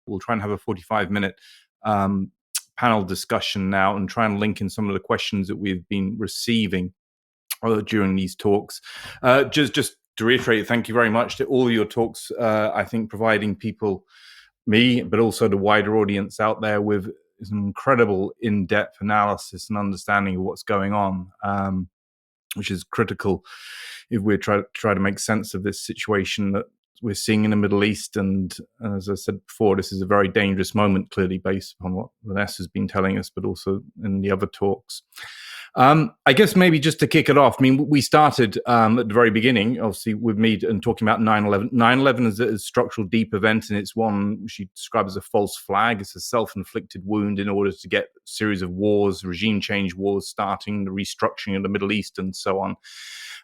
we'll try and have a 45-minute panel discussion now and try and link in some of the questions that we've been receiving during these talks. Just to reiterate, thank you very much to all of your talks. I think providing people, me, but also the wider audience out there with some incredible in-depth analysis and understanding of what's going on, which is critical if we're try to make sense of this situation that we're seeing in the Middle East. And as I said before, this is a very dangerous moment, clearly based upon what Vanessa has been telling us, but also in the other talks. I guess maybe just to kick it off, I mean, we started at the very beginning, obviously, with me and talking about 9/11. 9/11 is a structural deep event, and it's one she described as a false flag. It's a self-inflicted wound in order to get a series of wars, regime change wars starting, the restructuring of the Middle East, and so on.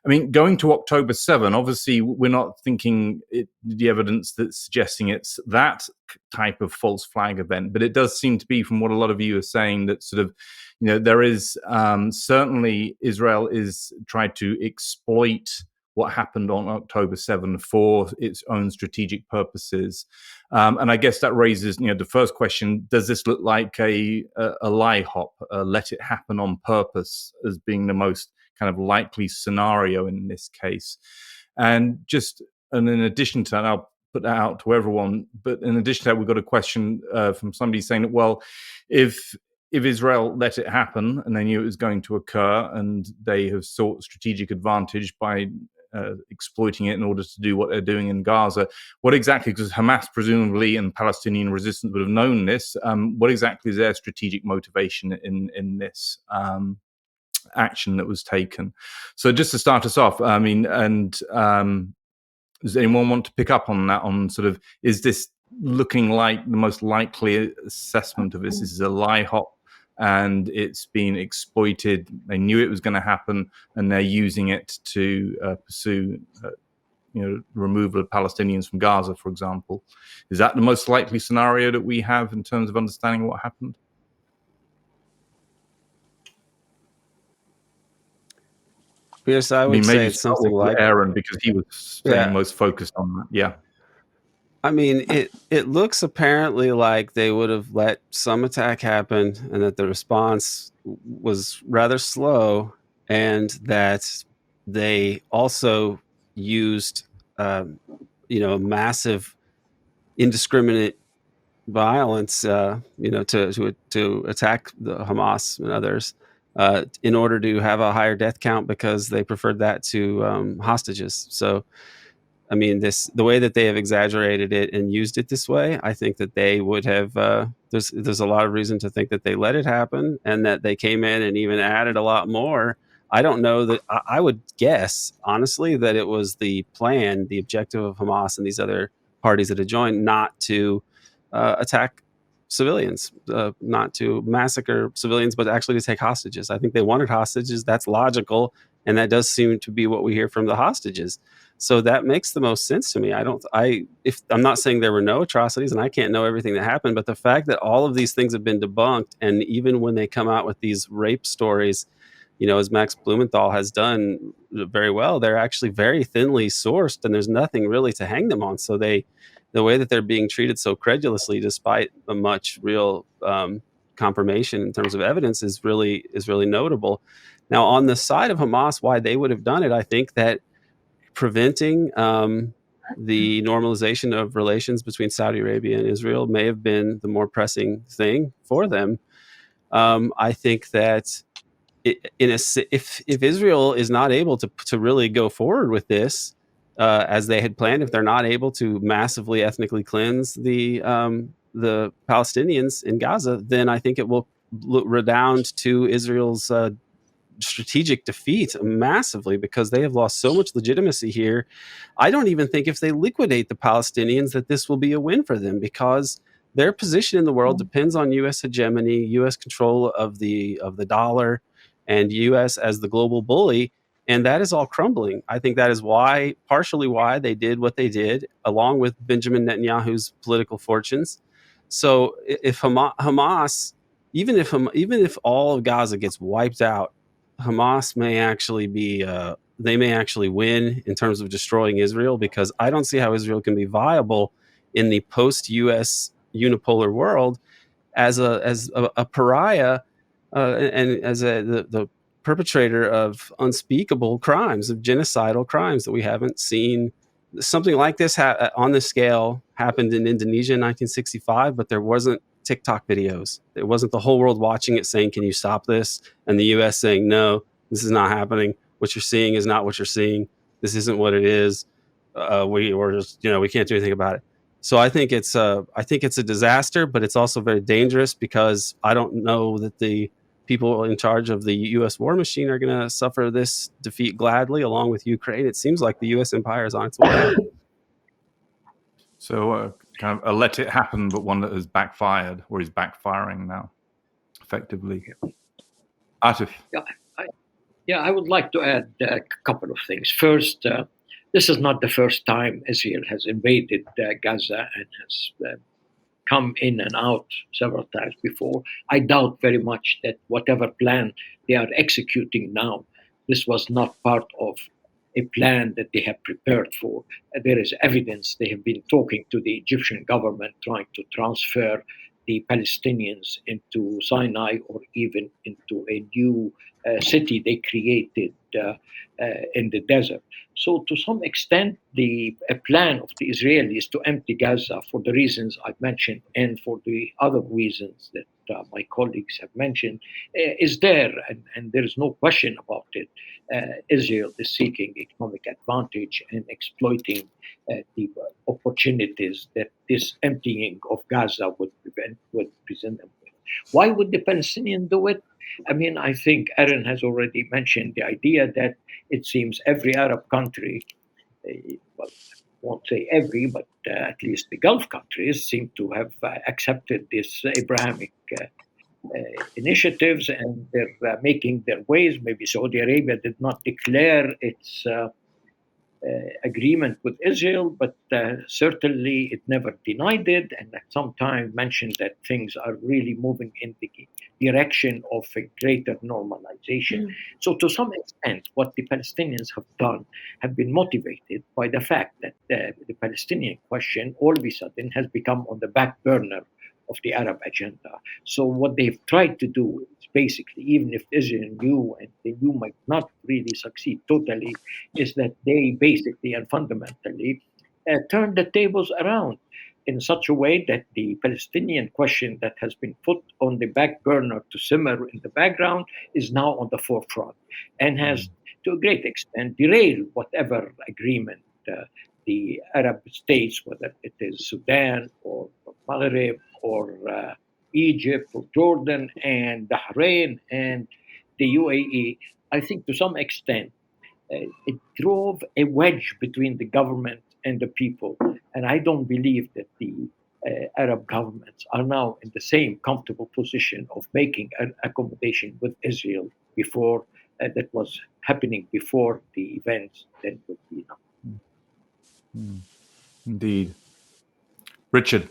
I mean, going to October 7, obviously, we're not thinking the evidence that's suggesting it's that type of false flag event, but it does seem to be, from what a lot of you are saying, that sort of, there is certainly Israel is trying to exploit what happened on October 7 for its own strategic purposes. And I guess that raises, the first question, does this look like a lie hop, let it happen on purpose, as being the most kind of likely scenario in this case? And in addition to that, I'll put that out to everyone, but in addition to that, we've got a question from somebody saying that, well, if Israel let it happen and they knew it was going to occur and they have sought strategic advantage by exploiting it in order to do what they're doing in Gaza, what exactly, because Hamas presumably and Palestinian resistance would have known this, what exactly is their strategic motivation in this action that was taken? So just to start us off, I mean, and does anyone want to pick up on that, on sort of, is this looking like the most likely assessment of this? This is a lie hop and it's been exploited. They knew it was going to happen and they're using it to pursue removal of Palestinians from Gaza, for example. Is that the most likely scenario that we have in terms of understanding what happened? Yes, I would say it's something like Aaron, because he was staying most focused on that. Yeah. I mean, it looks apparently like they would have let some attack happen and that the response was rather slow, and that they also used, massive, indiscriminate violence, to attack the Hamas and others in order to have a higher death count, because they preferred that to hostages. So, I mean, the way that they have exaggerated it and used it this way, I think that they would have. There's a lot of reason to think that they let it happen and that they came in and even added a lot more. I don't know that. I would guess, honestly, that it was the plan, the objective of Hamas and these other parties that had joined, not to attack civilians, not to massacre civilians, but actually to take hostages. I think they wanted hostages. That's logical, and that does seem to be what we hear from the hostages. So that makes the most sense to me. I'm not saying there were no atrocities, and I can't know everything that happened, but the fact that all of these things have been debunked, and even when they come out with these rape stories, as Max Blumenthal has done very well, they're actually very thinly sourced, and there's nothing really to hang them on. So the way that they're being treated so credulously, despite a much real confirmation in terms of evidence, is really notable. Now, on the side of Hamas, why they would have done it, I think that preventing the normalization of relations between Saudi Arabia and Israel may have been the more pressing thing for them. I think that if Israel is not able to really go forward with this as they had planned, if they're not able to massively ethnically cleanse the Palestinians in Gaza, then I think it will redound to Israel's strategic defeat massively, because they have lost so much legitimacy here. I don't even think if they liquidate the Palestinians that this will be a win for them, because their position in the world depends on U.S. hegemony, U.S. control of the dollar, and U.S. as the global bully, and that is all crumbling. I think that is partially why they did what they did, along with Benjamin Netanyahu's political fortunes. So if Hamas, even if all of Gaza gets wiped out, Hamas may actually win in terms of destroying Israel, because I don't see how Israel can be viable in the post-U.S. unipolar world as a pariah, and as the perpetrator of unspeakable crimes, of genocidal crimes that we haven't seen. Something like this on this scale happened in Indonesia in 1965, but there wasn't TikTok videos. It wasn't the whole world watching it saying, "Can you stop this?" and the U.S. saying, "No, this is not happening. What you're seeing is not what you're seeing. This isn't what it is. We're just, we can't do anything about it." So I think it's a disaster, but it's also very dangerous, because I don't know that the people in charge of the U.S. war machine are going to suffer this defeat gladly, along with Ukraine. It seems like the U.S. empire is on its way out. So kind of a let it happen, but one that has backfired or is backfiring now, effectively. Atif. I would like to add a couple of things. First, this is not the first time Israel has invaded Gaza and has come in and out several times before. I doubt very much that whatever plan they are executing now, this was not part of a plan that they have prepared for. There is evidence they have been talking to the Egyptian government, trying to transfer the Palestinians into Sinai or even into a new city they created in the desert. So, to some extent, the plan of the Israelis to empty Gaza for the reasons I've mentioned and for the other reasons that my colleagues have mentioned is there, and there is no question about it. Israel is seeking economic advantage and exploiting the opportunities that this emptying of Gaza would present them with. Why would the Palestinians do it? I mean, I think Aaron has already mentioned the idea that it seems every Arab country, well, I won't say every, but at least the Gulf countries seem to have accepted this Abrahamic initiatives, and they're making their ways. Maybe Saudi Arabia did not declare its agreement with Israel, but certainly it never denied it, and at some time mentioned that things are really moving in the direction of a greater normalization. So, to some extent, what the Palestinians have done have been motivated by the fact that the Palestinian question all of a sudden has become on the back burner of the Arab agenda. So, what they've tried to do is basically, even if Israel knew and they knew might not really succeed totally, is that they basically and fundamentally turned the tables around in such a way that the Palestinian question that has been put on the back burner to simmer in the background is now on the forefront and has, to a great extent, derailed whatever agreement the Arab states, whether it is Sudan or Maghreb or Egypt or Jordan and Bahrain and the UAE, I think to some extent it drove a wedge between the government and the people. And I don't believe that the Arab governments are now in the same comfortable position of making an accommodation with Israel before that was happening before the events that would be now. Indeed. Richard.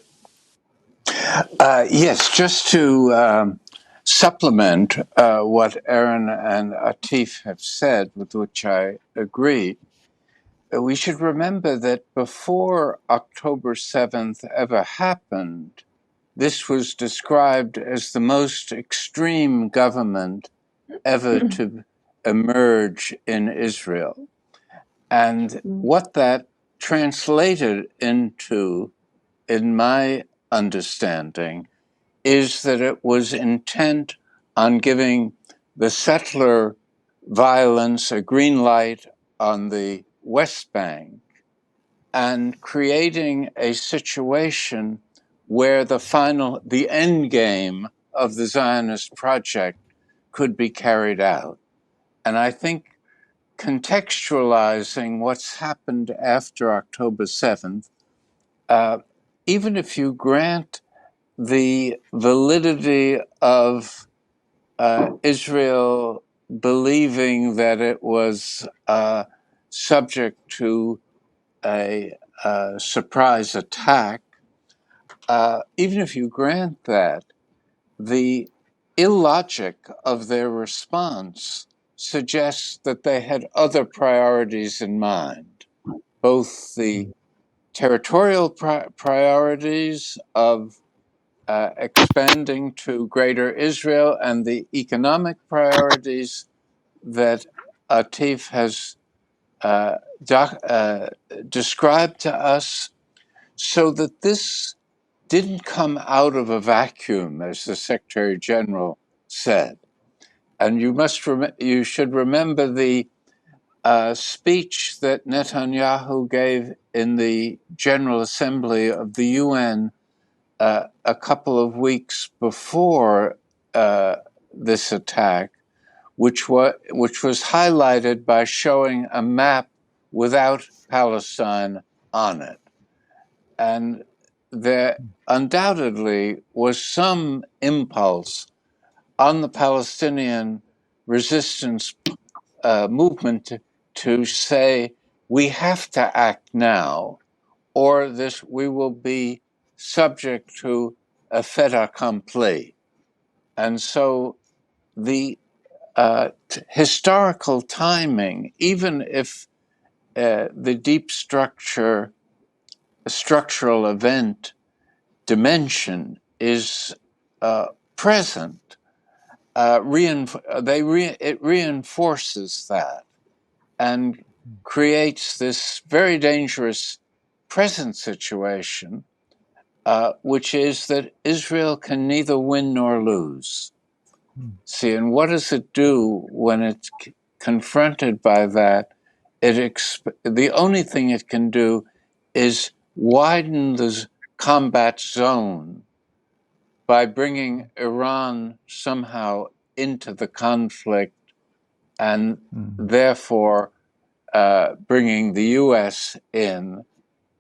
Yes, just to supplement what Aaron and Atif have said, with which I agree, we should remember that before October 7th ever happened, this was described as the most extreme government ever to emerge in Israel. And what that translated into, in my understanding, is that it was intent on giving the settler violence a green light on the West Bank and creating a situation where the end game of the Zionist project could be carried out. And I think contextualizing what's happened after October 7th, even if you grant the validity of Israel believing that it was subject to a surprise attack, even if you grant that, the illogic of their response suggests that they had other priorities in mind, both the territorial priorities of expanding to Greater Israel and the economic priorities that Atif has described to us, so that this didn't come out of a vacuum, as the Secretary General said. And you should remember the speech that Netanyahu gave in the General Assembly of the UN a couple of weeks before this attack, which was highlighted by showing a map without Palestine on it. And there undoubtedly was some impulse on the Palestinian resistance movement to say, we have to act now, or we will be subject to a fait accompli. And so the historical timing, even if the deep structural event dimension is present, it reinforces that and creates this very dangerous present situation, which is that Israel can neither win nor lose. See, and what does it do when it's confronted by that? The only thing it can do is widen the combat zone by bringing Iran somehow into the conflict, and therefore bringing the U.S. in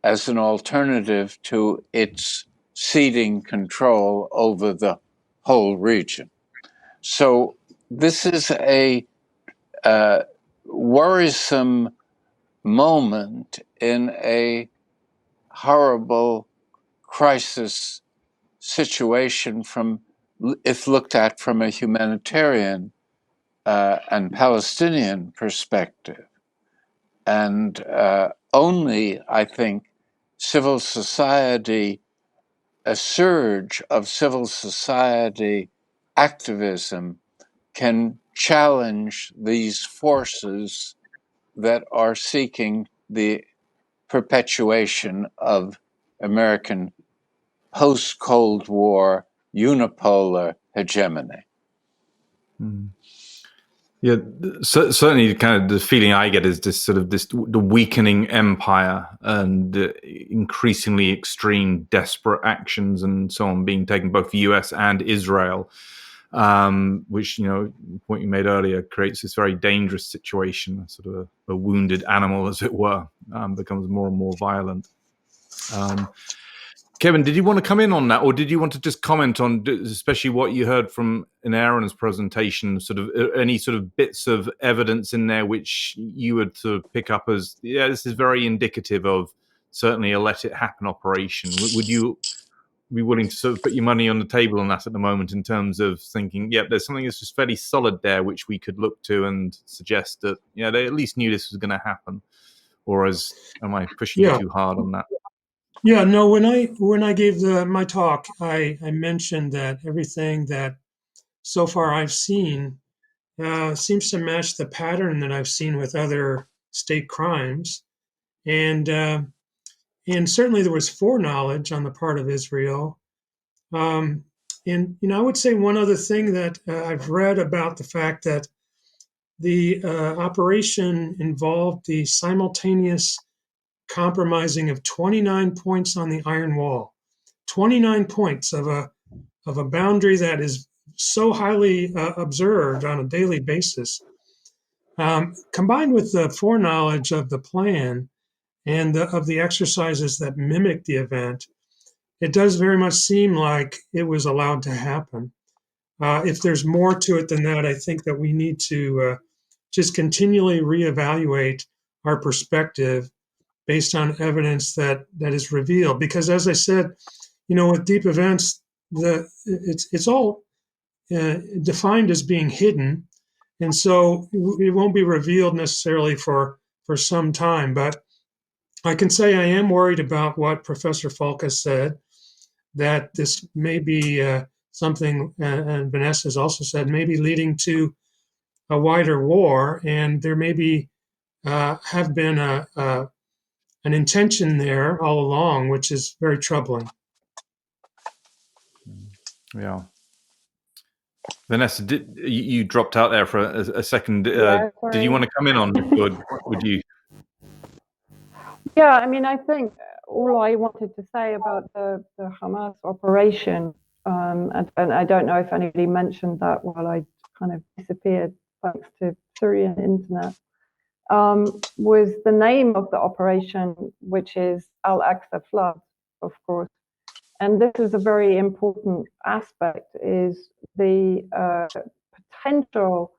as an alternative to its ceding control over the whole region. So this is a worrisome moment in a horrible crisis situation if looked at from a humanitarian and Palestinian perspective. And only, I think, a surge of civil society activism can challenge these forces that are seeking the perpetuation of American post-Cold War unipolar hegemony. Yeah, certainly. Kind of the feeling I get is the weakening empire and increasingly extreme, desperate actions and so on being taken both U.S. and Israel, which, the point you made earlier, creates this very dangerous situation. Sort of a wounded animal, as it were, becomes more and more violent. Kevin, did you want to come in on that, or did you want to just comment on, especially what you heard from in Aaron's presentation, sort of any sort of bits of evidence in there which you would sort of pick up as, this is very indicative of certainly a let it happen operation? Would you be willing to sort of put your money on the table on that at the moment in terms of thinking, there's something that's just fairly solid there which we could look to and suggest that, they at least knew this was going to happen? Or am I pushing you too hard on that? Yeah, no, when I gave my talk, I mentioned that everything that so far I've seen seems to match the pattern that I've seen with other state crimes. And certainly there was foreknowledge on the part of Israel. And, I would say one other thing that I've read about the fact that the operation involved the simultaneous compromising of 29 points on the iron wall, 29 points of a boundary that is so highly observed on a daily basis, combined with the foreknowledge of the plan and of the exercises that mimic the event. It does very much seem like it was allowed to happen. If there's more to it than that, I think that we need to just continually reevaluate our perspective based on evidence that is revealed. Because as I said, with deep events, it's all defined as being hidden, and so it won't be revealed necessarily for some time. But I can say I am worried about what Professor Falk has said, that this may be something, and Vanessa has also said, maybe leading to a wider war, and there may be have been an intention there all along, which is very troubling. Yeah. Vanessa, you dropped out there for a second? Yeah, did you want to come in on? Good. Would you? Yeah, I mean, I think all I wanted to say about the Hamas operation, and I don't know if anybody mentioned that while I kind of disappeared thanks to Syrian internet, was the name of the operation, which is Al-Aqsa Flood, of course. And this is a very important aspect, is the potential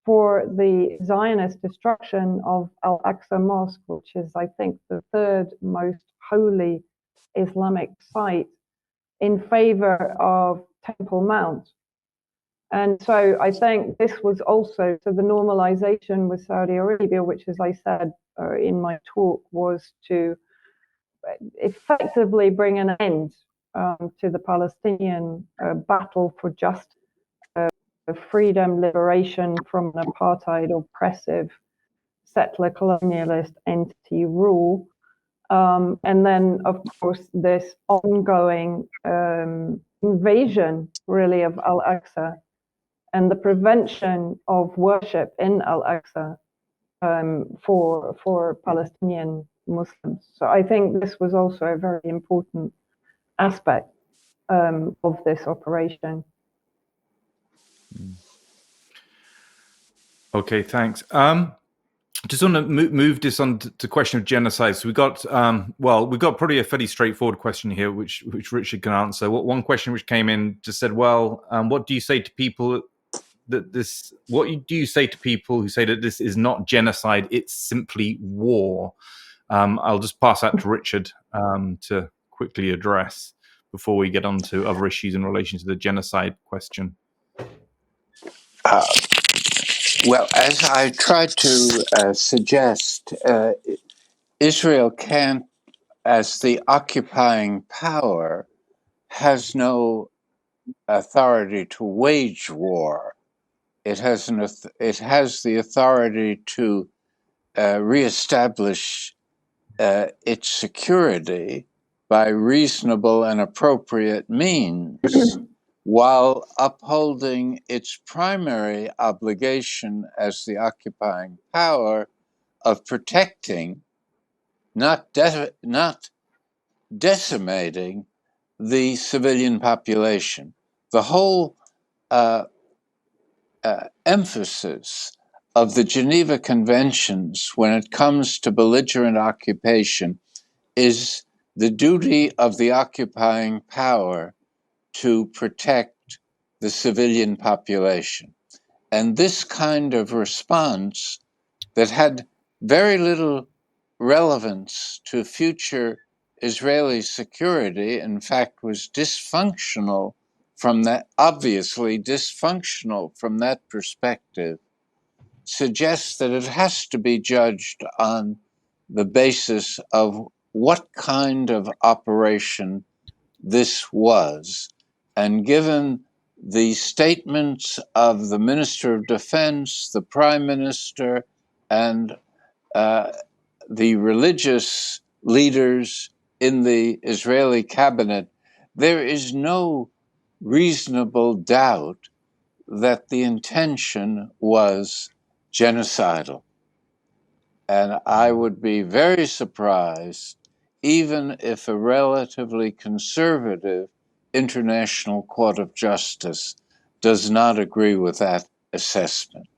for the Zionist destruction of Al-Aqsa Mosque, which is, I think, the third most holy Islamic site, in favor of Temple Mount. And so I think this was also, so the normalization with Saudi Arabia, which, as I said in my talk, was to effectively bring an end to the Palestinian battle for justice, freedom, liberation from an apartheid, oppressive, settler colonialist entity rule. And then, of course, this ongoing invasion, really, of Al-Aqsa and the prevention of worship in Al-Aqsa for Palestinian Muslims. So I think this was also a very important aspect of this operation. Okay, thanks. Just want to move this on to question of genocide. So we got we've got probably a fairly straightforward question here, which Richard can answer. One question which came in just said, what do you say to people that this? What do you say to people who say that this is not genocide? It's simply war. I'll just pass that to Richard to quickly address before we get on to other issues in relation to the genocide question. Well, as I tried to suggest, Israel can't, as the occupying power, has no authority to wage war. It has the authority to reestablish its security by reasonable and appropriate means, while upholding its primary obligation as the occupying power of protecting, not decimating, the civilian population. The whole emphasis of the Geneva Conventions when it comes to belligerent occupation is the duty of the occupying power to protect the civilian population. And this kind of response that had very little relevance to future Israeli security, in fact, was dysfunctional from that, obviously dysfunctional from that perspective, suggests that it has to be judged on the basis of what kind of operation this was. And given the statements of the Minister of Defense, the Prime Minister, and the religious leaders in the Israeli cabinet, there is no reasonable doubt that the intention was genocidal. And I would be very surprised, even if a relatively conservative International Court of Justice does not agree with that assessment.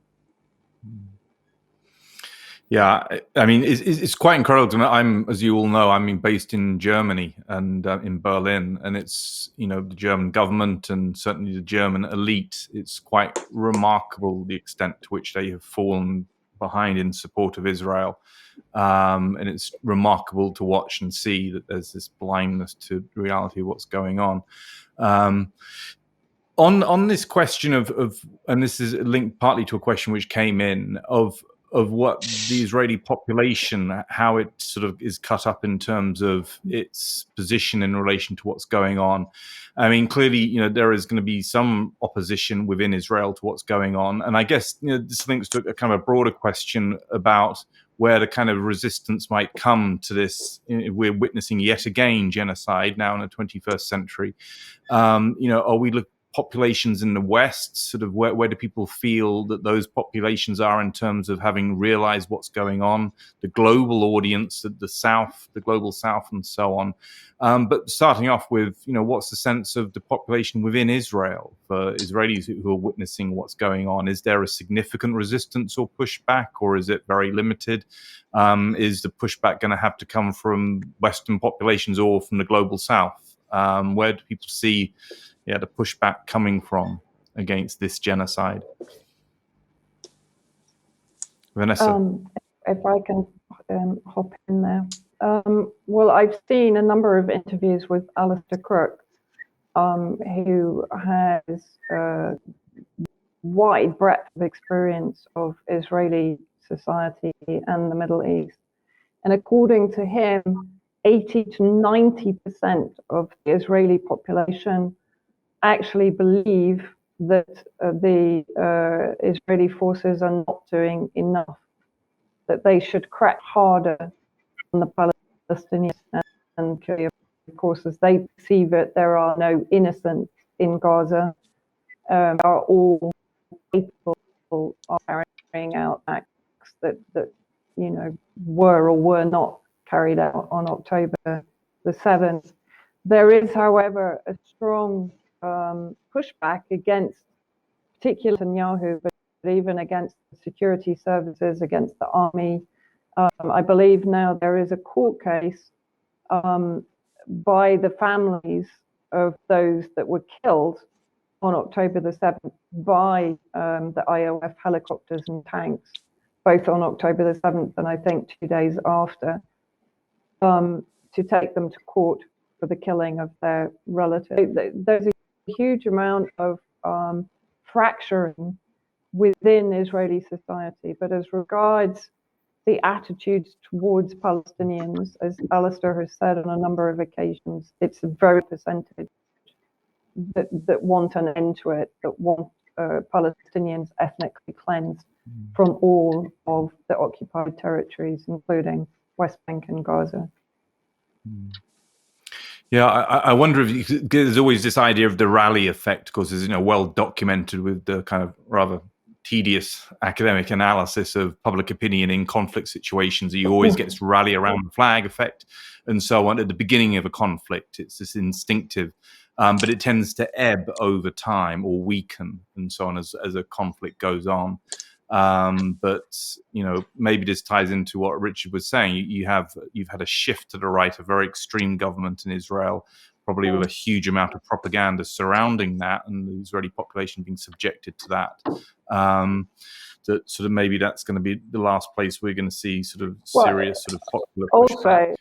Yeah, I mean, it's quite incredible. As you all know, I'm based in Germany and in Berlin, and it's, the German government and certainly the German elite. It's quite remarkable the extent to which they have fallen behind in support of Israel, and it's remarkable to watch and see that there's this blindness to the reality of what's going on. On this question of, and this is linked partly to a question which came in of of what the Israeli population, how it sort of is cut up in terms of its position in relation to what's going on. I mean, clearly, there is going to be some opposition within Israel to what's going on. And I guess, this links to a kind of a broader question about where the kind of resistance might come to this. We're witnessing yet again genocide now in the 21st century. Are we populations in the West, sort of where do people feel that those populations are in terms of having realized what's going on, the global audience, the South, the global South, and so on. But starting off with, what's the sense of the population within Israel for Israelis who are witnessing what's going on? Is there a significant resistance or pushback, or is it very limited? Is the pushback going to have to come from Western populations or from the global South? Where do people see the pushback coming from against this genocide? Vanessa? If I can hop in there. Well, I've seen a number of interviews with Alistair Crook, who has a wide breadth of experience of Israeli society and the Middle East. And according to him, 80 to 90% of the Israeli population actually believe that the Israeli forces are not doing enough, that they should crack harder on the Palestinians. And of course, as they perceive it, there are no innocents in Gaza, are all capable of carrying out acts that were or were not carried out on October the 7th. There is, however, a strong pushback against particularly Netanyahu, but even against the security services, against the army. I believe now there is a court case by the families of those that were killed on October the 7th by the IOF helicopters and tanks, both on October the 7th and I think 2 days after, to take them to court for the killing of their relatives. There's a huge amount of fracturing within Israeli society, but as regards the attitudes towards Palestinians, as Alistair has said on a number of occasions, it's a very percentage that want an end to it, that want Palestinians ethnically cleansed from all of the occupied territories, including West Bank and Gaza. Yeah, I wonder if there's always this idea of the rally effect, because it's well documented with the kind of rather tedious academic analysis of public opinion in conflict situations. You always get this rally around the flag effect and so on at the beginning of a conflict. It's this instinctive, but it tends to ebb over time or weaken and so on as a conflict goes on. But maybe this ties into what Richard was saying. You've had a shift to the right, a very extreme government in Israel, probably with a huge amount of propaganda surrounding that, and the Israeli population being subjected to that. That sort of maybe that's going to be the last place we're going to see sort of serious sort of popular pushback.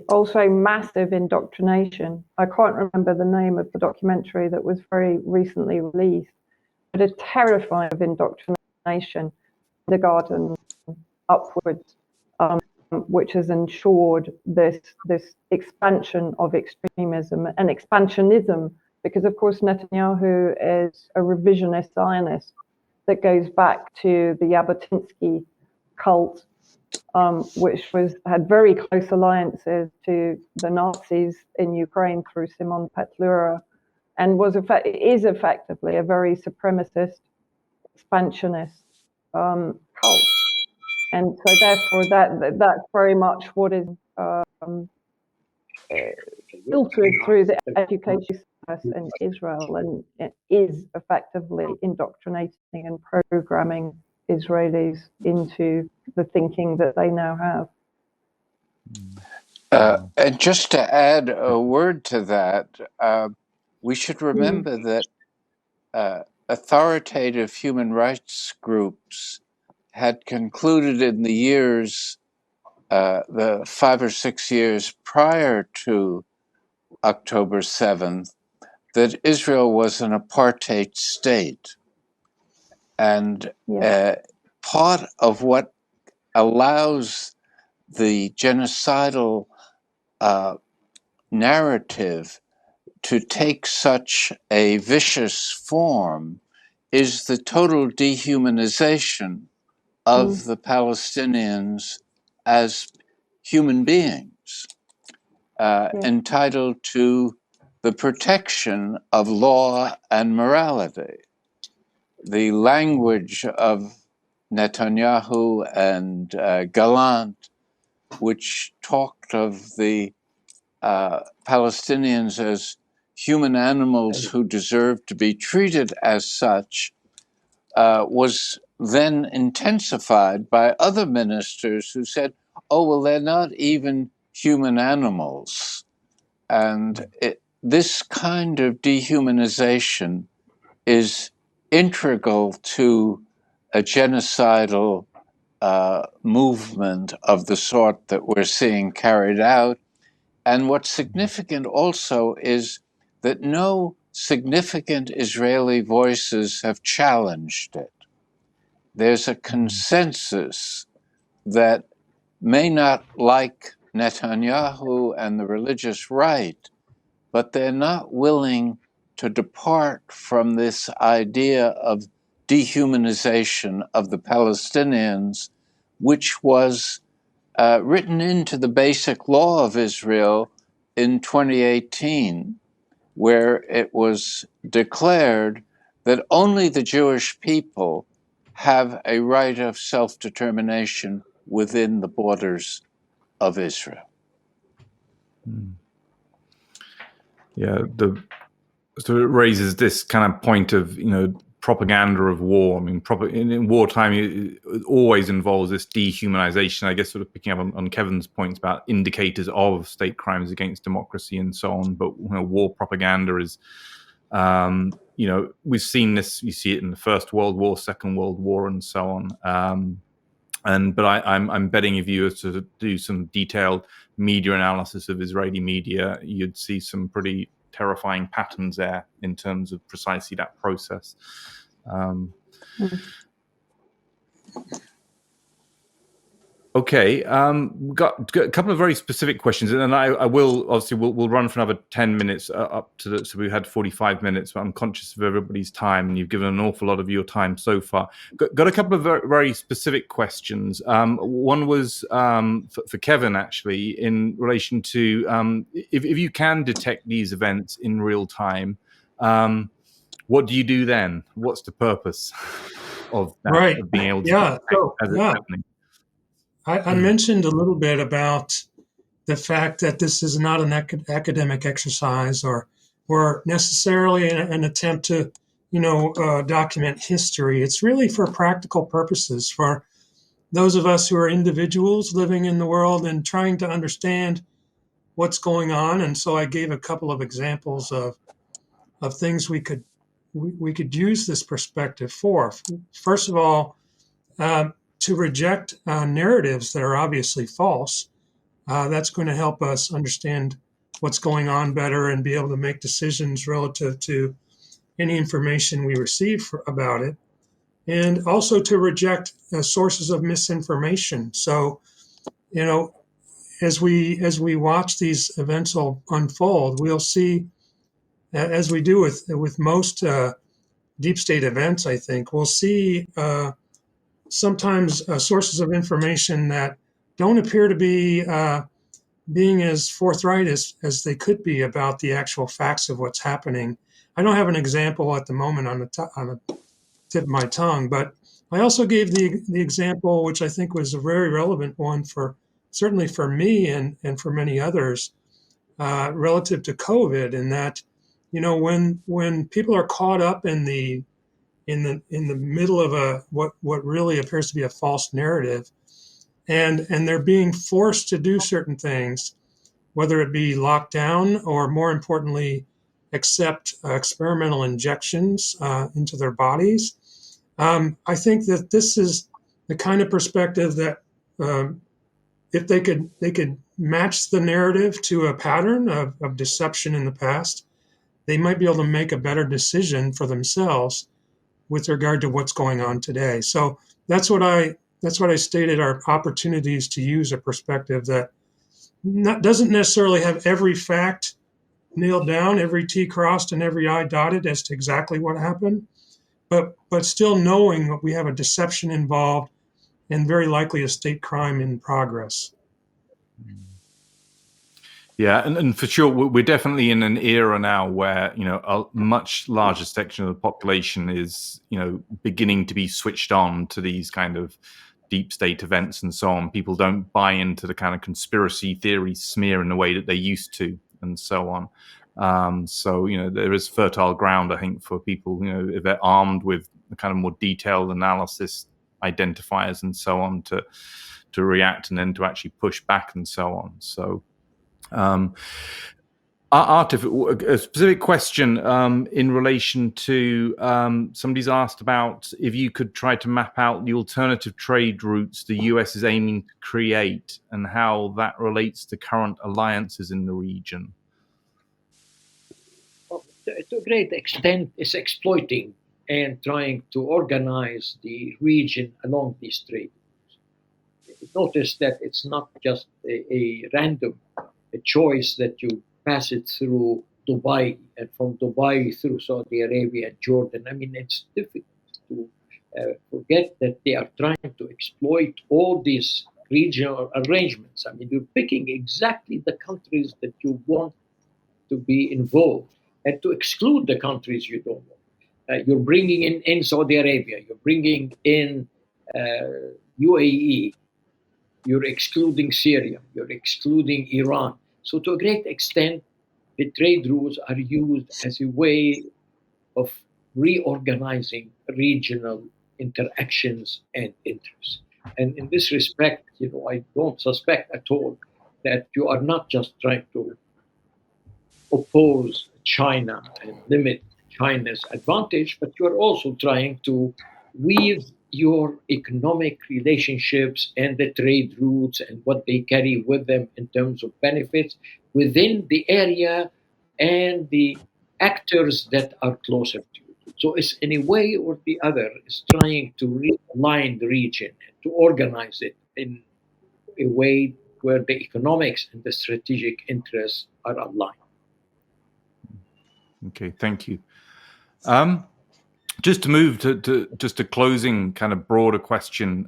Also massive indoctrination. I can't remember the name of the documentary that was very recently released, but a terrifying of indoctrination, the garden upwards, which has ensured this expansion of extremism and expansionism, because of course Netanyahu is a revisionist Zionist that goes back to the Jabotinsky cult, which had very close alliances to the Nazis in Ukraine through Simon Petlura, and is effectively a very supremacist, expansionist cult. And so therefore that's very much what is filtered through the education process in Israel, and it is effectively indoctrinating and programming Israelis into the thinking that they now have. And just to add a word to that, we should remember that authoritative human rights groups had concluded in the years, the 5 or 6 years prior to October 7th, that Israel was an apartheid state. And part of what allows the genocidal narrative to take such a vicious form is the total dehumanization of the Palestinians as human beings, entitled to the protection of law and morality. The language of Netanyahu and Gallant, which talked of the Palestinians as human animals who deserve to be treated as such, was then intensified by other ministers who said, oh, well, they're not even human animals. And this kind of dehumanization is integral to a genocidal movement of the sort that we're seeing carried out. And what's significant also is that no significant Israeli voices have challenged it. There's a consensus that may not like Netanyahu and the religious right, but they're not willing to depart from this idea of dehumanization of the Palestinians, which was written into the basic law of Israel in 2018, where it was declared that only the Jewish people have a right of self-determination within the borders of Israel. Yeah, so it raises this kind of point of, propaganda of war. I mean, in wartime, it always involves this dehumanization. I guess sort of picking up on Kevin's points about indicators of state crimes against democracy and so on. But war propaganda is, we've seen this. You see it in the First World War, Second World War, and so on. But I'm betting if you were to do some detailed media analysis of Israeli media, you'd see some pretty terrifying patterns there in terms of precisely that process. Okay, we've got a couple of very specific questions, and I will obviously we'll run for another 10 minutes up to so we had 45 minutes, but I'm conscious of everybody's time, and you've given an awful lot of your time so far. Got a couple of very, very specific questions. One was for Kevin, actually, in relation to if you can detect these events in real time, what do you do then? What's the purpose of that? Right. Of being able to it's happening? I mentioned a little bit about the fact that this is not an academic exercise or necessarily an attempt to, document history. It's really for practical purposes for those of us who are individuals living in the world and trying to understand what's going on. And so I gave a couple of examples of things we could use this perspective for. First of all, to reject narratives that are obviously false. That's going to help us understand what's going on better and be able to make decisions relative to any information we receive about it. And also to reject sources of misinformation. So, as we watch these events unfold, we'll see, as we do with most deep state events, I think, we'll see sometimes sources of information that don't appear to be being as forthright as they could be about the actual facts of what's happening. I don't have an example at the moment on the tip of my tongue, but I also gave the example, which I think was a very relevant one certainly for me and for many others, relative to COVID, and that, when people are caught up in the middle of what really appears to be a false narrative, and they're being forced to do certain things, whether it be locked down or, more importantly, accept experimental injections into their bodies. I think that this is the kind of perspective that if they could match the narrative to a pattern of deception in the past, they might be able to make a better decision for themselves with regard to what's going on today. So that's what I stated. Our opportunities to use a perspective that doesn't necessarily have every fact nailed down, every T crossed and every I dotted as to exactly what happened, but still knowing that we have a deception involved and very likely a state crime in progress. Yeah, and for sure, we're definitely in an era now where, you know, a much larger section of the population is, you know, beginning to be switched on to these kind of deep state events and so on. People don't buy into the kind of conspiracy theory smear in the way that they used to, and so on. So, you know, there is fertile ground, I think, for people, you know, if they're armed with the kind of more detailed analysis, identifiers, and so on, to react and then to actually push back and so on. So. Artif, a specific question in relation to somebody's asked about if you could try to map out the alternative trade routes the US is aiming to create and how that relates to current alliances in the region. Well, to a great extent, is exploiting and trying to organize the region along these trade routes. Notice that it's not just a random choice that you pass it through Dubai and from Dubai through Saudi Arabia and Jordan. I mean, it's difficult to forget that they are trying to exploit all these regional arrangements. I mean, you're picking exactly the countries that you want to be involved and to exclude the countries you don't want. You're bringing in Saudi Arabia, you're bringing in UAE, you're excluding Syria, you're excluding Iran. So to a great extent, the trade routes are used as a way of reorganizing regional interactions and interests. And in this respect, you know, I don't suspect at all that you are not just trying to oppose China and limit China's advantage, but you are also trying to weave your economic relationships and the trade routes and what they carry with them in terms of benefits within the area and the actors that are closer to you. So it's in a way or the other is trying to realign the region, to organize it in a way where the economics and the strategic interests are aligned. Okay, thank you. Just to move to just a closing kind of broader question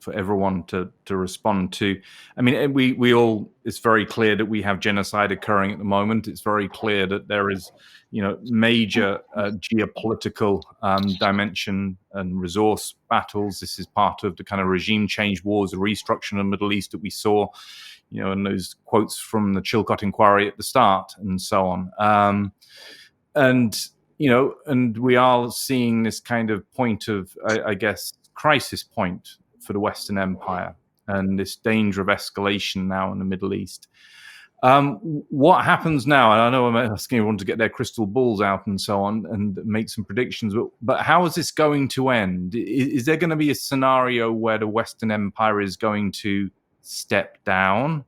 for everyone to respond to. I mean, we all, it's very clear that we have genocide occurring at the moment. It's very clear that there is, you know, major geopolitical dimension and resource battles. This is part of the kind of regime change wars, the restructuring of the Middle East that we saw, you know, and those quotes from the Chilcot Inquiry at the start and so on. And you know, and we are seeing this kind of point of, I guess, crisis point for the Western Empire and this danger of escalation now in the Middle East. What happens now? And I know I'm asking everyone to get their crystal balls out and so on and make some predictions, but how is this going to end? Is there going to be a scenario where the Western Empire is going to step down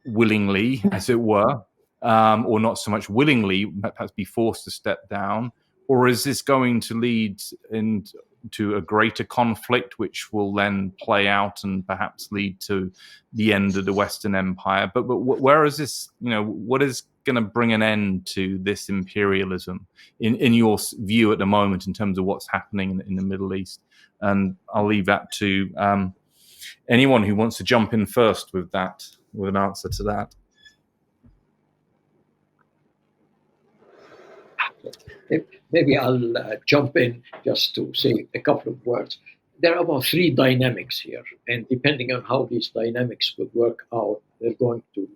willingly, as it were? Or not so much willingly, perhaps be forced to step down? Or is this going to lead into a greater conflict, which will then play out and perhaps lead to the end of the Western Empire? But where is this, you know, what is going to bring an end to this imperialism in your view at the moment in terms of what's happening in the Middle East? And I'll leave that to anyone who wants to jump in first with an answer to that. Maybe I'll jump in just to say a couple of words. There are about three dynamics here, and depending on how these dynamics would work out, they're going to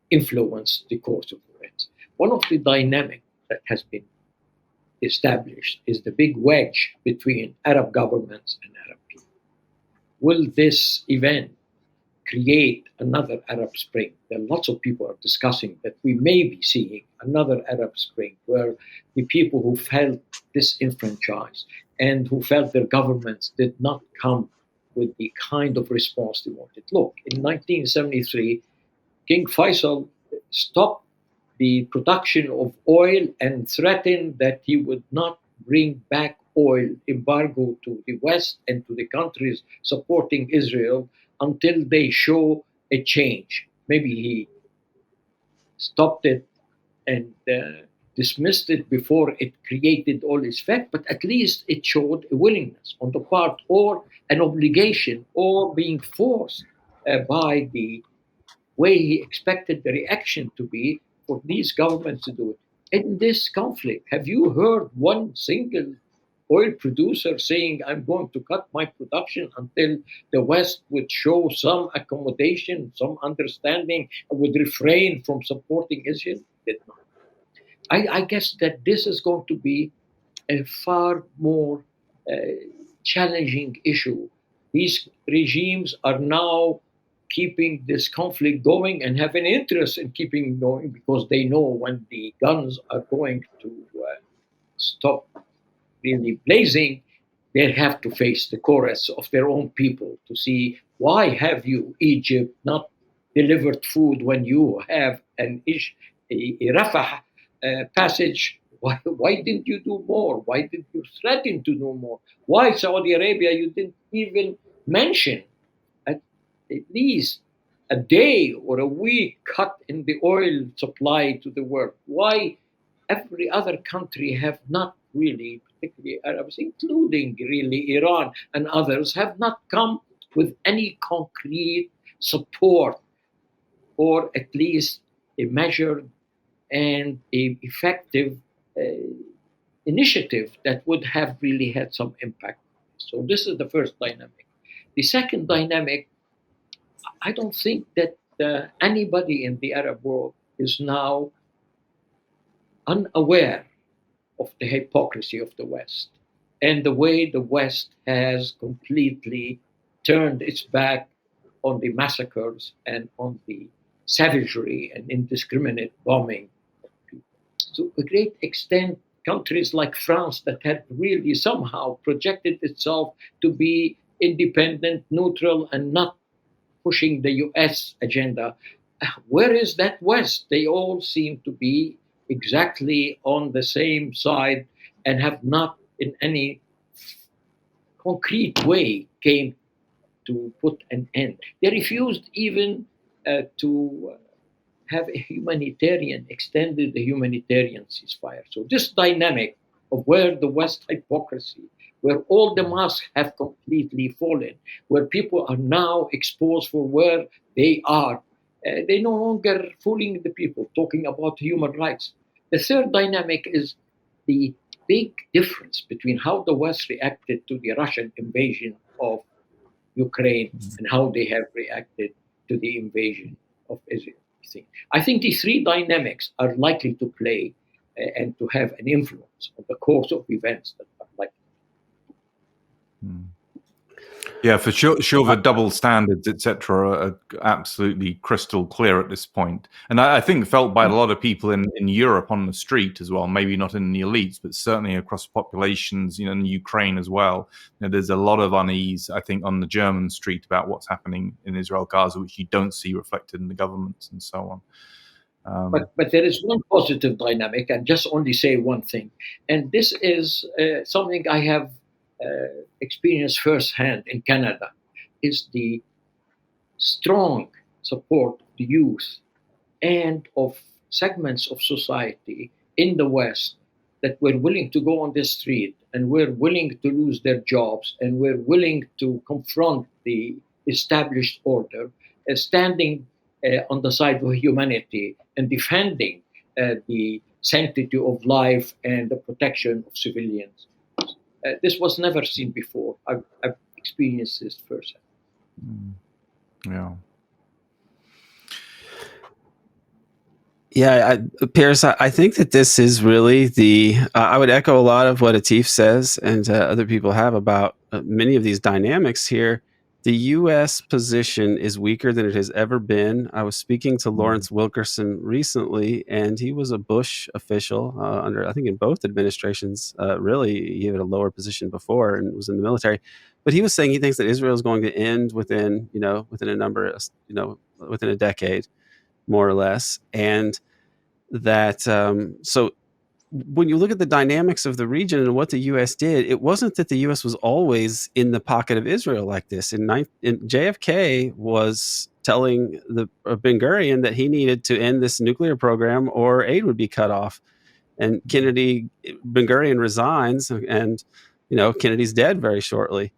influence the course of events. One of the dynamics that has been established is the big wedge between Arab governments and Arab people. Will this event create another Arab Spring? There are lots of people are discussing that we may be seeing another Arab Spring where the people who felt disenfranchised and who felt their governments did not come with the kind of response they wanted. Look, in 1973, King Faisal stopped the production of oil and threatened that he would not bring back oil embargo to the West and to the countries supporting Israel until they show a change. Maybe he stopped it and dismissed it before it created all its effect, but at least it showed a willingness on the part or an obligation or being forced by the way he expected the reaction to be for these governments to do it. In this conflict, have you heard one single oil producer saying, I'm going to cut my production until the West would show some accommodation, some understanding, would refrain from supporting Israel? Did not. I guess that this is going to be a far more uh, challenging issue. These regimes are now keeping this conflict going and have an interest in keeping it going because they know when the guns are going to stop really blazing, they have to face the chorus of their own people to see why have you, Egypt, not delivered food when you have a Rafah passage? Why didn't you do more? Why did you threaten to do more? Why Saudi Arabia you didn't even mention at least a day or a week cut in the oil supply to the world? Why every other country have not really, particularly Arabs, including really Iran and others, have not come with any concrete support or at least a measured and a effective uh, initiative that would have really had some impact. So this is the first dynamic. The second dynamic, I don't think that anybody in the Arab world is now unaware of the hypocrisy of the West and the way the West has completely turned its back on the massacres and on the savagery and indiscriminate bombing of people. To a great extent, countries like France, that had really somehow projected itself to be independent, neutral, and not pushing the US agenda. Where is that West? They all seem to be exactly on the same side and have not in any concrete way came to put an end. They refused even to have a humanitarian, extended the humanitarian ceasefire. So this dynamic of where the West hypocrisy, where all the masks have completely fallen, where people are now exposed for where they are, they no longer fooling the people, talking about human rights. The third dynamic is the big difference between how the West reacted to the Russian invasion of Ukraine and how they have reacted to the invasion of Israel. I think these three dynamics are likely to play and to have an influence on the course of events that are likely. Yeah, for sure. The double standards, etc., are absolutely crystal clear at this point, and I think felt by a lot of people in Europe on the street as well. Maybe not in the elites, but certainly across populations, in Ukraine as well. There's a lot of unease, I think, on the German street about what's happening in Israel, Gaza, which you don't see reflected in the governments and so on. But there is one positive dynamic, and just only say one thing, and this is something I have experienced firsthand in Canada, is the strong support of the youth and of segments of society in the West that were willing to go on the street and were willing to lose their jobs and were willing to confront the established order, standing on the side of humanity and defending the sanctity of life and the protection of civilians. This was never seen before. I've experienced this firsthand. Yeah. Yeah, Pierce, I think that this is really I would echo a lot of what Atif says and other people have about many of these dynamics here. The U.S. position is weaker than it has ever been. I was speaking to Lawrence Wilkerson recently, and he was a Bush official under, I think, in both administrations. Really, he had a lower position before and was in the military. But he was saying he thinks that Israel is going to end within a decade, more or less, and that so when you look at the dynamics of the region and what the U.S. did, it wasn't that the U.S. was always in the pocket of Israel like this. JFK was telling the Ben Gurion that he needed to end this nuclear program or aid would be cut off. And Ben Gurion resigns, and Kennedy's dead very shortly.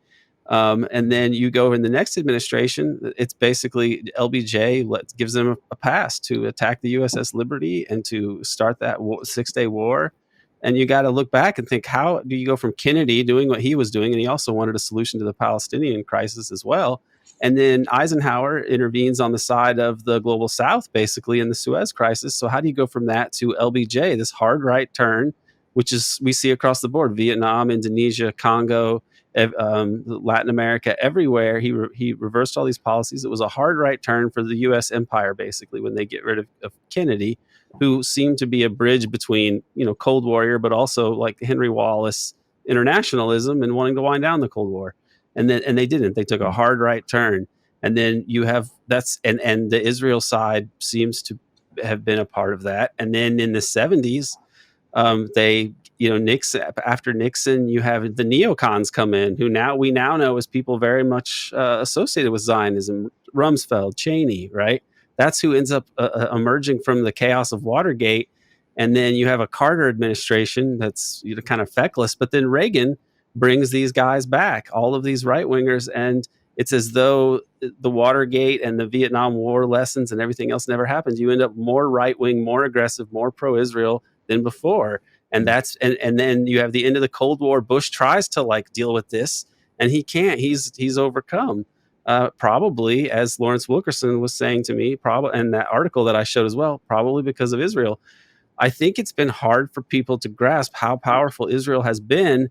And then you go in the next administration, it's basically LBJ gives them a pass to attack the USS Liberty and to start that 6-day war. And you got to look back and think, how do you go from Kennedy doing what he was doing? And he also wanted a solution to the Palestinian crisis as well. And then Eisenhower intervenes on the side of the global South, basically in the Suez crisis. So how do you go from that to LBJ, this hard right turn, which is we see across the board, Vietnam, Indonesia, Congo, Latin America, everywhere. He reversed all these policies. It was a hard right turn for the U.S. empire, basically, when they get rid of Kennedy, who seemed to be a bridge between, Cold Warrior, but also like Henry Wallace internationalism and wanting to wind down the Cold War. And they didn't. They took a hard right turn. And then you have and the Israel side seems to have been a part of that. And then in the 70s, Nixon, after Nixon, you have the neocons come in, who we now know as people very much associated with Zionism, Rumsfeld, Cheney, right? That's who ends up emerging from the chaos of Watergate. And then you have a Carter administration that's kind of feckless, but then Reagan brings these guys back, all of these right wingers, and it's as though the Watergate and the Vietnam War lessons and everything else never happened. You end up more right wing, more aggressive, more pro-Israel than before. And and then you have the end of the Cold War. Bush tries to deal with this, and he can't. He's overcome. Probably, as Lawrence Wilkerson was saying to me, and that article that I showed as well, probably because of Israel. I think it's been hard for people to grasp how powerful Israel has been.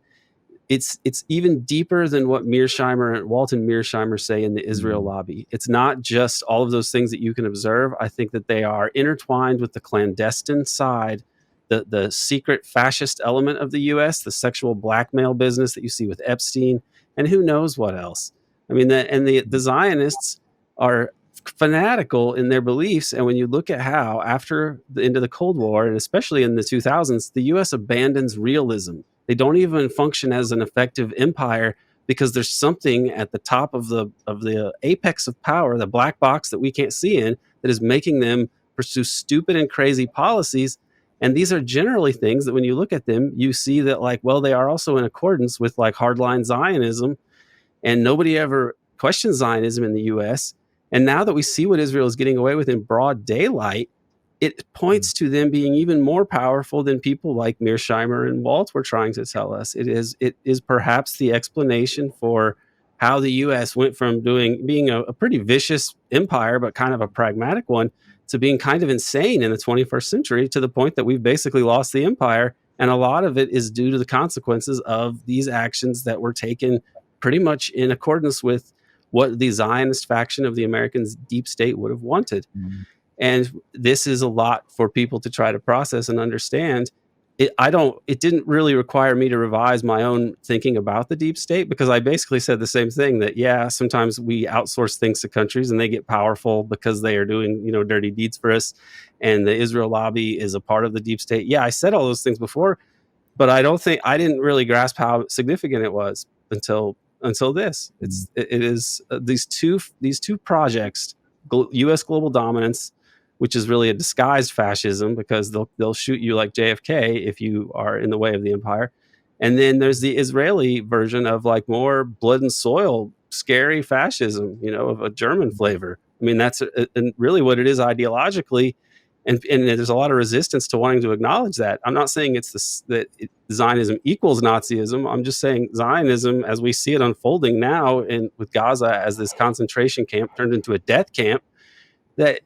It's even deeper than what Walton Mearsheimer say in the Israel lobby. It's not just all of those things that you can observe. I think that they are intertwined with the clandestine side, the secret fascist element of the U.S., the sexual blackmail business that you see with Epstein, and who knows what else. I mean, the Zionists are fanatical in their beliefs. And when you look at how, after the end of the Cold War, and especially in the 2000s, the U.S. abandons realism. They don't even function as an effective empire because there's something at the top of the apex of power, the black box that we can't see in, that is making them pursue stupid and crazy policies. And these are generally things that when you look at them, you see that they are also in accordance with hardline Zionism. And nobody ever questions Zionism in the U.S. And now that we see what Israel is getting away with in broad daylight, it points to them being even more powerful than people like Mearsheimer and Walt were trying to tell us. It is perhaps the explanation for how the U.S. went from being a pretty vicious empire, but kind of a pragmatic one, to being kind of insane in the 21st century, to the point that we've basically lost the empire. And a lot of it is due to the consequences of these actions that were taken pretty much in accordance with what the Zionist faction of the American deep state would have wanted. Mm-hmm. And this is a lot for people to try to process and understand. It didn't really require me to revise my own thinking about the deep state, because I basically said the same thing, that sometimes we outsource things to countries and they get powerful because they are doing, dirty deeds for us. And the Israel lobby is a part of the deep state. Yeah, I said all those things before, but I didn't really grasp how significant it was until this. It is these two projects, U.S. global dominance, which is really a disguised fascism, because they'll shoot you like JFK if you are in the way of the empire. And then there's the Israeli version of more blood and soil, scary fascism, of a German flavor. I mean, that's really what it is ideologically. And there's a lot of resistance to wanting to acknowledge that. I'm not saying that Zionism equals Nazism. I'm just saying Zionism, as we see it unfolding now with Gaza as this concentration camp turned into a death camp, they're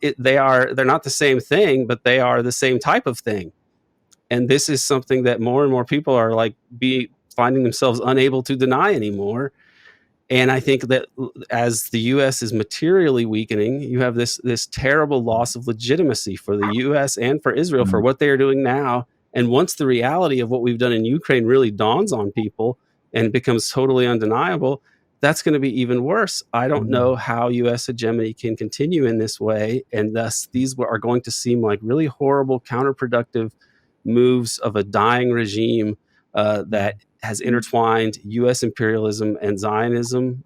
not the same thing, but they are the same type of thing. And this is something that more and more people are finding themselves unable to deny anymore. And I think that as the U.S. is materially weakening, you have this terrible loss of legitimacy for the U.S. and for Israel for what they are doing now. And once the reality of what we've done in Ukraine really dawns on people and becomes totally undeniable, that's going to be even worse. I don't know how U.S. hegemony can continue in this way. And thus, these are going to seem like really horrible, counterproductive moves of a dying regime that has intertwined U.S. imperialism and Zionism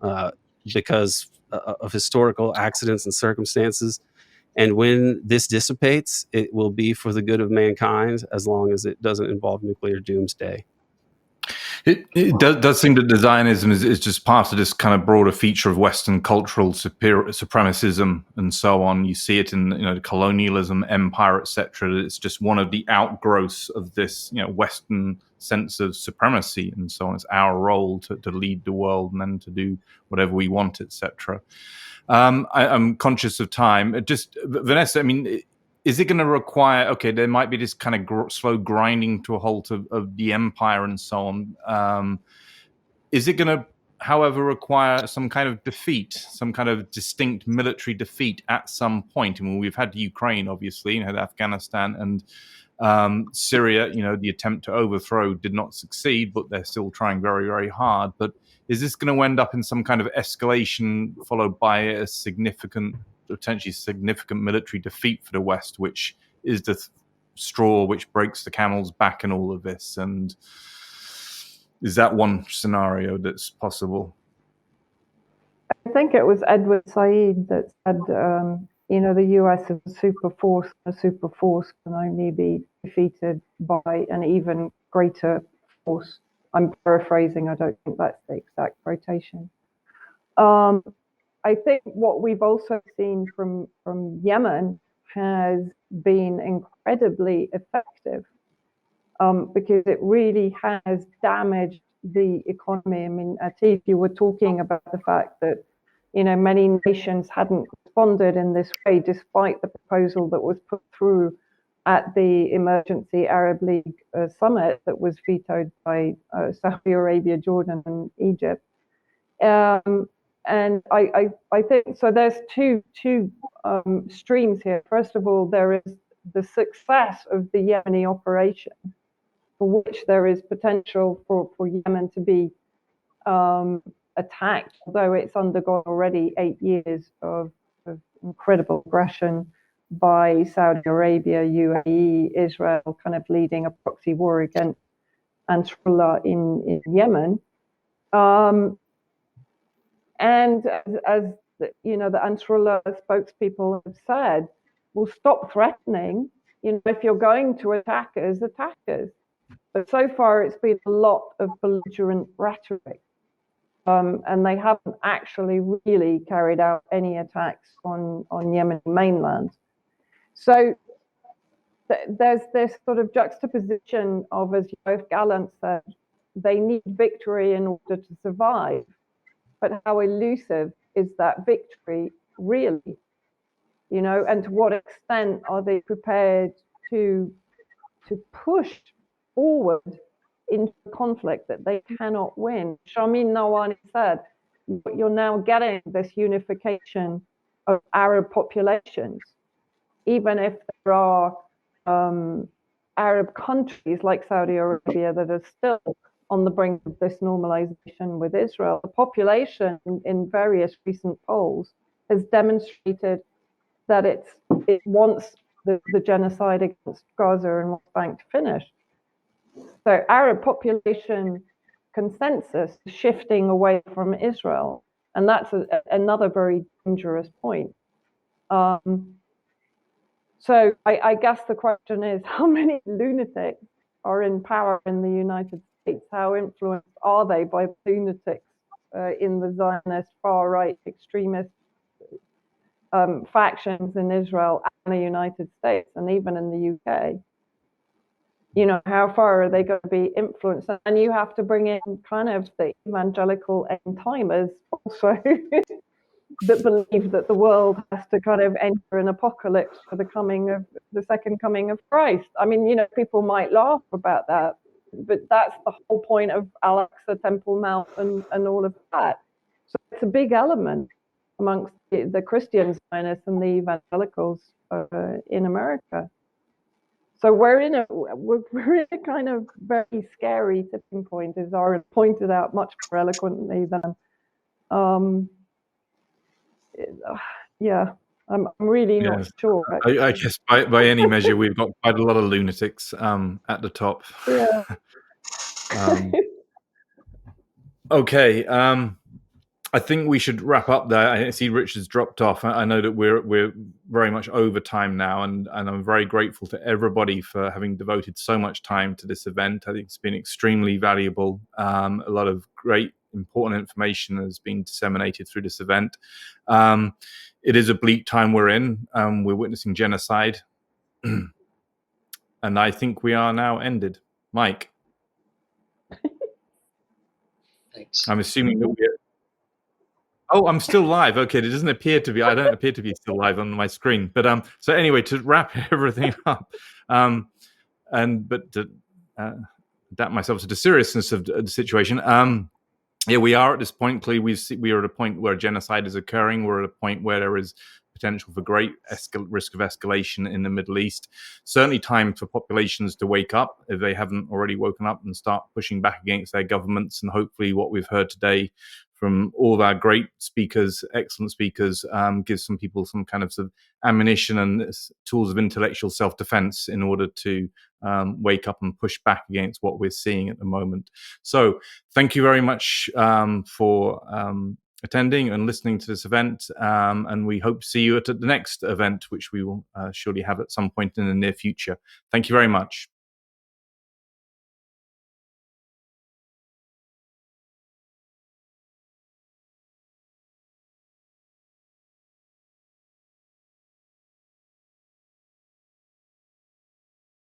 because of historical accidents and circumstances. And when this dissipates, it will be for the good of mankind, as long as it doesn't involve nuclear doomsday. It does seem that Zionism is just part of this kind of broader feature of Western cultural supremacism and so on. You see it in colonialism, empire, etc. It's just one of the outgrowths of this Western sense of supremacy and so on. It's our role to lead the world and then to do whatever we want, etc. I'm conscious of time. Just Vanessa, I mean, is it going to require, okay, there might be this kind of slow grinding to a halt of the empire and so on. Is it going to, however, require some kind of defeat, some kind of distinct military defeat at some point? I mean, we've had Ukraine, obviously, had Afghanistan and Syria. The attempt to overthrow did not succeed, but they're still trying very, very hard. But is this going to end up in some kind of escalation followed by a potentially significant military defeat for the West, which is the straw which breaks the camel's back in all of this? And is that one scenario that's possible? I think it was Edward Said that said, the US is a super force. A super force can only be defeated by an even greater force. I'm paraphrasing. I don't think that's the exact quotation. I think what we've also seen from Yemen has been incredibly effective because it really has damaged the economy. I mean, Atif, you were talking about the fact that many nations hadn't responded in this way, despite the proposal that was put through at the Emergency Arab League summit that was vetoed by Saudi Arabia, Jordan, and Egypt. And I think so. There's two streams here. First of all, there is the success of the Yemeni operation, for which there is potential for Yemen to be attacked, although it's undergone already 8 years of incredible aggression by Saudi Arabia, UAE, Israel, kind of leading a proxy war against Ansarullah in Yemen. And as the Ansarullah spokespeople have said, well, stop threatening. If you're going to attack us, attack us. But so far, it's been a lot of belligerent rhetoric. And they haven't actually really carried out any attacks on Yemen mainland. So there's this sort of juxtaposition of, as both Gallant said, they need victory in order to survive. But how elusive is that victory really? And to what extent are they prepared to push forward into a conflict that they cannot win? Shamin Nawani said, you're now getting this unification of Arab populations, even if there are Arab countries like Saudi Arabia that are still on the brink of this normalization with Israel. The population in various recent polls has demonstrated that it wants the genocide against Gaza and West Bank to finish. So Arab population consensus is shifting away from Israel, and that's another very dangerous point. So I guess the question is, how many lunatics are in power in the United States? How influenced are they by lunatics in the Zionist far-right extremist factions in Israel and the United States, and even in the UK? How far are they going to be influenced? And you have to bring in kind of the evangelical end-timers also that believe that the world has to kind of enter an apocalypse for the second coming of Christ. I mean, people might laugh about that, but that's the whole point of Al-Aqsa, Temple Mount, and all of that. So it's a big element amongst the Christian Zionists and the evangelicals in America. So we're in a kind of very scary tipping point, as Aaron pointed out much more eloquently than, yeah. I'm really not Yes. sure. I guess by any measure, we've got quite a lot of lunatics at the top. Yeah. Okay. I think we should wrap up there. I see Richard's dropped off. I know that we're very much over time now, and I'm very grateful to everybody for having devoted so much time to this event. I think it's been extremely valuable. A lot of great, important information has been disseminated through this event. It is a bleak time we're in. We're witnessing genocide, and I think we are now ended. Mike, Thanks. I'm assuming that we're. Oh, I'm still live. Okay, it doesn't appear to be. I don't appear to be still live on my screen. But so anyway, to wrap everything up, but to adapt myself to the seriousness of the situation. Yeah, we are at this point. Clearly, we are at a point where genocide is occurring. We're at a point where there is potential for great risk of escalation in the Middle East. Certainly time for populations to wake up if they haven't already woken up and start pushing back against their governments. And hopefully what we've heard today from all of our great speakers, excellent speakers, gives some people some kind of ammunition and tools of intellectual self-defense in order to wake up and push back against what we're seeing at the moment. So thank you very much for attending and listening to this event, and we hope to see you at the next event, which we will surely have at some point in the near future. Thank you very much.